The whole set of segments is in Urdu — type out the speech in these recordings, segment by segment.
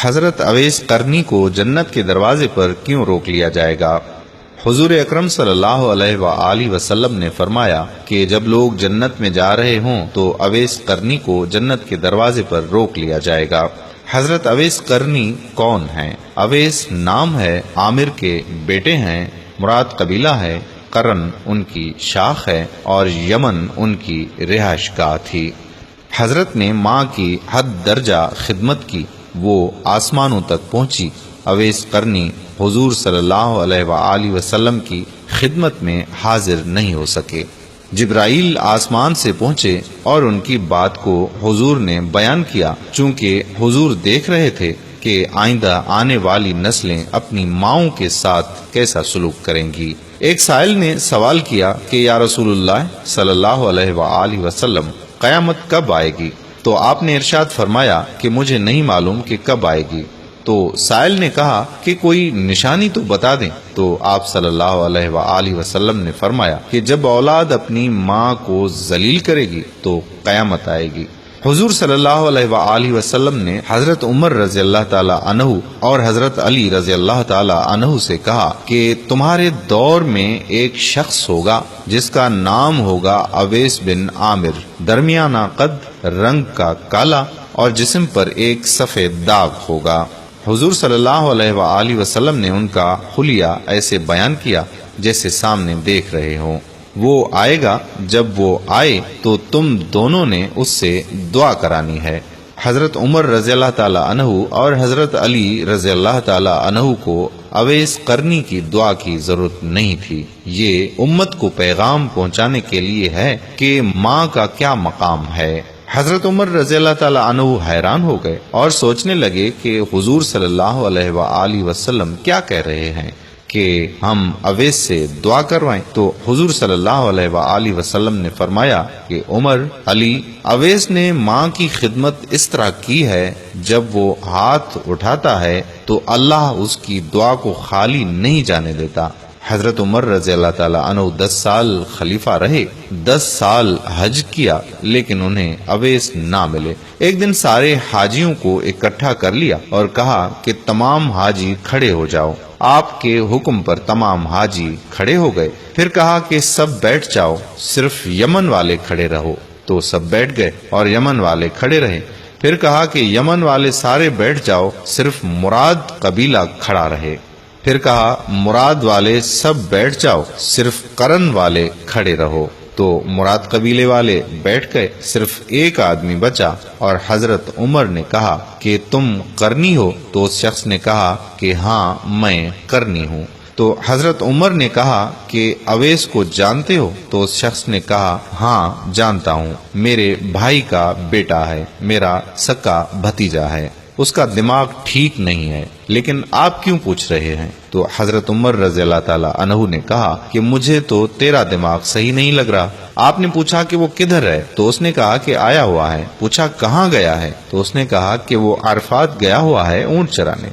حضرت اویس قرنی کو جنت کے دروازے پر کیوں روک لیا جائے گا؟ حضور اکرم صلی اللہ علیہ وآلہ وسلم نے فرمایا کہ جب لوگ جنت میں جا رہے ہوں تو اویس قرنی کو جنت کے دروازے پر روک لیا جائے گا۔ حضرت اویس قرنی کون ہیں؟ اویس نام ہے، عامر کے بیٹے ہیں، مراد قبیلہ ہے، قرن ان کی شاخ ہے اور یمن ان کی رہائش گاہ تھی۔ حضرت نے ماں کی حد درجہ خدمت کی، وہ آسمانوں تک پہنچی۔ اویس قرنی حضور صلی اللہ علیہ وآلہ وسلم کی خدمت میں حاضر نہیں ہو سکے۔ جبرائیل آسمان سے پہنچے اور ان کی بات کو حضور نے بیان کیا، چونکہ حضور دیکھ رہے تھے کہ آئندہ آنے والی نسلیں اپنی ماؤں کے ساتھ کیسا سلوک کریں گی۔ ایک سائل نے سوال کیا کہ یا رسول اللہ صلی اللہ علیہ وآلہ وسلم، قیامت کب آئے گی؟ تو آپ نے ارشاد فرمایا کہ مجھے نہیں معلوم کہ کب آئے گی۔ تو سائل نے کہا کہ کوئی نشانی تو بتا دیں۔ تو آپ صلی اللہ علیہ وآلہ وسلم نے فرمایا کہ جب اولاد اپنی ماں کو ذلیل کرے گی تو قیامت آئے گی۔ حضور صلی اللہ علیہ وآلہ وسلم نے حضرت عمر رضی اللہ تعالی عنہ اور حضرت علی رضی اللہ تعالی عنہ سے کہا کہ تمہارے دور میں ایک شخص ہوگا جس کا نام ہوگا اویس بن عامر، درمیانہ قد، رنگ کا کالا اور جسم پر ایک سفید داغ ہوگا۔ حضور صلی اللہ علیہ وآلہ وسلم نے ان کا حلیہ ایسے بیان کیا جیسے سامنے دیکھ رہے ہوں۔ وہ آئے گا، جب وہ آئے تو تم دونوں نے اس سے دعا کرانی ہے۔ حضرت عمر رضی اللہ تعالی عنہ اور حضرت علی رضی اللہ تعالی عنہ کو اویس قرنی کی دعا کی ضرورت نہیں تھی۔ یہ امت کو پیغام پہنچانے کے لیے ہے کہ ماں کا کیا مقام ہے۔ حضرت عمر رضی اللہ تعالی عنہ حیران ہو گئے اور سوچنے لگے کہ حضور صلی اللہ علیہ وآلہ وسلم کیا کہہ رہے ہیں کہ ہم اویس سے دعا کروائیں۔ تو حضور صلی اللہ علیہ وآلہ وسلم نے فرمایا کہ عمر، علی، اویس نے ماں کی خدمت اس طرح کی ہے، جب وہ ہاتھ اٹھاتا ہے تو اللہ اس کی دعا کو خالی نہیں جانے دیتا۔ حضرت عمر رضی اللہ تعالی عنہ 10 سال خلیفہ رہے، 10 سال حج کیا، لیکن انہیں اویس نہ ملے۔ ایک دن سارے حاجیوں کو اکٹھا کر لیا اور کہا کہ تمام حاجی کھڑے ہو جاؤ۔ آپ کے حکم پر تمام حاجی کھڑے ہو گئے۔ پھر کہا کہ سب بیٹھ جاؤ، صرف یمن والے کھڑے رہو۔ تو سب بیٹھ گئے اور یمن والے کھڑے رہے۔ پھر کہا کہ یمن والے سارے بیٹھ جاؤ، صرف مراد قبیلہ کھڑا رہے۔ پھر کہا مراد والے سب بیٹھ جاؤ، صرف قرن والے کھڑے رہو۔ تو مراد قبیلے والے بیٹھ گئے، صرف ایک آدمی بچا اور حضرت عمر نے کہا کہ تم قرنی ہو؟ تو اس شخص نے کہا کہ ہاں میں قرنی ہوں۔ تو حضرت عمر نے کہا کہ اویس کو جانتے ہو؟ تو اس شخص نے کہا ہاں جانتا ہوں، میرے بھائی کا بیٹا ہے، میرا سکا بھتیجا ہے، اس کا دماغ ٹھیک نہیں ہے، لیکن آپ کیوں پوچھ رہے ہیں؟ تو حضرت عمر رضی اللہ تعالی عنہ نے کہا کہ مجھے تو تیرا دماغ صحیح نہیں لگ رہا۔ آپ نے پوچھا کہ وہ کدھر ہے؟ تو اس نے کہا کہ آیا ہوا ہے۔ پوچھا کہاں گیا ہے؟ تو اس نے کہا کہ وہ عرفات گیا ہوا ہے اونٹ چرانے۔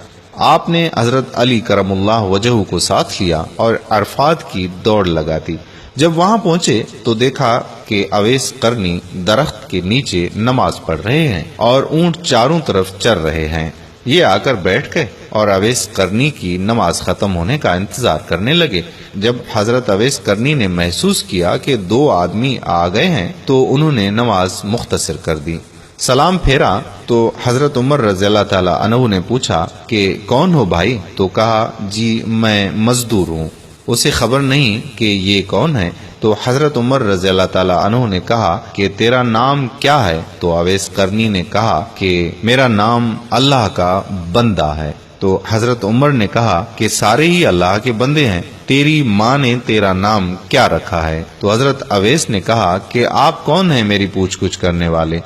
آپ نے حضرت علی کرم اللہ وجہہ کو ساتھ لیا اور عرفات کی دوڑ لگا دی۔ جب وہاں پہنچے تو دیکھا کہ اویس قرنی درخت کے نیچے نماز پڑھ رہے ہیں اور اونٹ چاروں طرف چر رہے ہیں۔ یہ آ کر بیٹھ گئے اور اویس قرنی کی نماز ختم ہونے کا انتظار کرنے لگے۔ جب حضرت اویس قرنی نے محسوس کیا کہ 2 آدمی آ گئے ہیں تو انہوں نے نماز مختصر کر دی۔ سلام پھیرا تو حضرت عمر رضی اللہ تعالی عنہ نے پوچھا کہ کون ہو بھائی؟ تو کہا جی میں مزدور ہوں، اسے خبر نہیں کہ یہ کون ہے۔ تو حضرت عمر رضی اللہ تعالی عنہ نے کہا کہ تیرا نام کیا ہے؟ تو اویس قرنی نے کہا کہ میرا نام اللہ کا بندہ ہے۔ تو حضرت عمر نے کہا کہ سارے ہی اللہ کے بندے ہیں، تیری ماں نے تیرا نام کیا رکھا ہے؟ تو حضرت اویس نے کہا کہ آپ کون ہیں میری پوچھ گچھ کرنے والے؟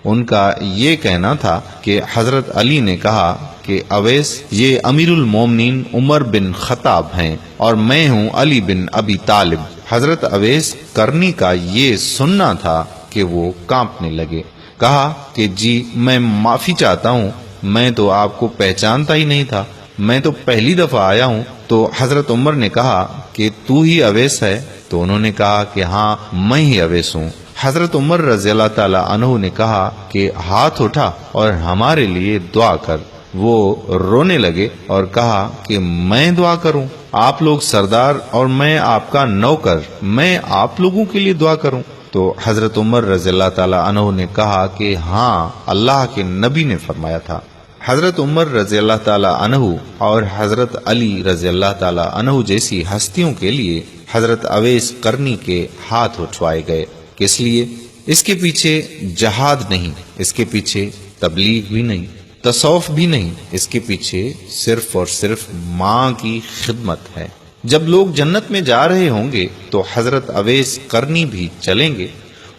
ان کا یہ کہنا تھا کہ حضرت علی نے کہا کہ اویس یہ امیر المومنین عمر بن خطاب ہیں اور میں ہوں علی بن ابی طالب۔ حضرت اویس قرنی کا یہ سننا تھا کہ وہ کانپنے لگے۔ کہا کہ جی میں معافی چاہتا ہوں، میں تو آپ کو پہچانتا ہی نہیں تھا، میں تو پہلی دفعہ آیا ہوں۔ تو حضرت عمر نے کہا کہ تو ہی اویس ہے؟ تو انہوں نے کہا کہ ہاں میں ہی اویس ہوں۔ حضرت عمر رضی اللہ تعالی عنہ نے کہا کہ ہاتھ اٹھا اور ہمارے لیے دعا کر۔ وہ رونے لگے اور کہا کہ میں دعا کروں؟ آپ لوگ سردار اور میں آپ کا نوکر، میں آپ لوگوں کے لیے دعا کروں؟ تو حضرت عمر رضی اللہ تعالی عنہ نے کہا کہ ہاں، اللہ کے نبی نے فرمایا تھا۔ حضرت عمر رضی اللہ تعالی عنہ اور حضرت علی رضی اللہ تعالی عنہ جیسی ہستیوں کے لیے حضرت اویس قرنی کے ہاتھ اٹھوائے گئے۔ کس لیے؟ اس کے پیچھے جہاد نہیں، اس کے پیچھے تبلیغ بھی نہیں، تصوف بھی نہیں، اس کے پیچھے صرف اور صرف ماں کی خدمت ہے۔ جب لوگ جنت میں جا رہے ہوں گے تو حضرت اویس قرنی بھی چلیں گے۔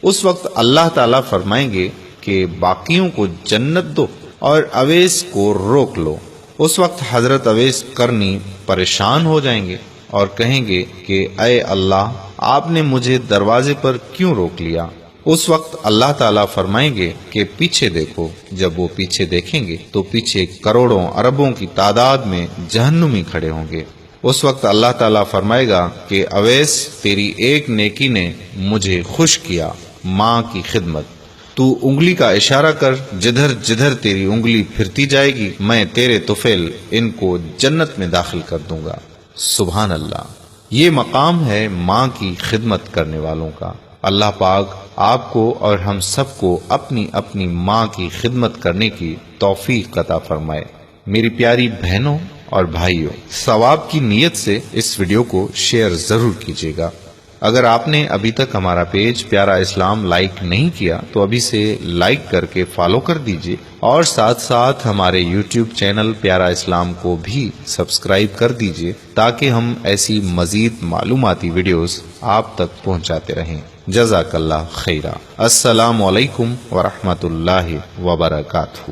اس وقت اللہ تعالیٰ فرمائیں گے کہ باقیوں کو جنت دو اور اویس کو روک لو۔ اس وقت حضرت اویس قرنی پریشان ہو جائیں گے اور کہیں گے کہ اے اللہ، آپ نے مجھے دروازے پر کیوں روک لیا؟ اس وقت اللہ تعالیٰ فرمائیں گے کہ پیچھے دیکھو۔ جب وہ پیچھے دیکھیں گے تو پیچھے کروڑوں اربوں کی تعداد میں جہنمی کھڑے ہوں گے۔ اس وقت اللہ تعالیٰ فرمائے گا کہ اویس، تیری ایک نیکی نے مجھے خوش کیا، ماں کی خدمت۔ تو انگلی کا اشارہ کر، جدھر جدھر تیری انگلی پھرتی جائے گی میں تیرے طفیل ان کو جنت میں داخل کر دوں گا۔ سبحان اللہ، یہ مقام ہے ماں کی خدمت کرنے والوں کا۔ اللہ پاک آپ کو اور ہم سب کو اپنی اپنی ماں کی خدمت کرنے کی توفیق عطا فرمائے۔ میری پیاری بہنوں اور بھائیوں، ثواب کی نیت سے اس ویڈیو کو شیئر ضرور کیجیے گا۔ اگر آپ نے ابھی تک ہمارا پیج پیارا اسلام لائک نہیں کیا تو ابھی سے لائک کر کے فالو کر دیجیے، اور ساتھ ساتھ ہمارے یوٹیوب چینل پیارا اسلام کو بھی سبسکرائب کر دیجیے تاکہ ہم ایسی مزید معلوماتی ویڈیوز آپ تک پہنچاتے رہیں۔ جزاک اللہ خیرہ۔ السلام علیکم ورحمۃ اللہ وبرکاتہ۔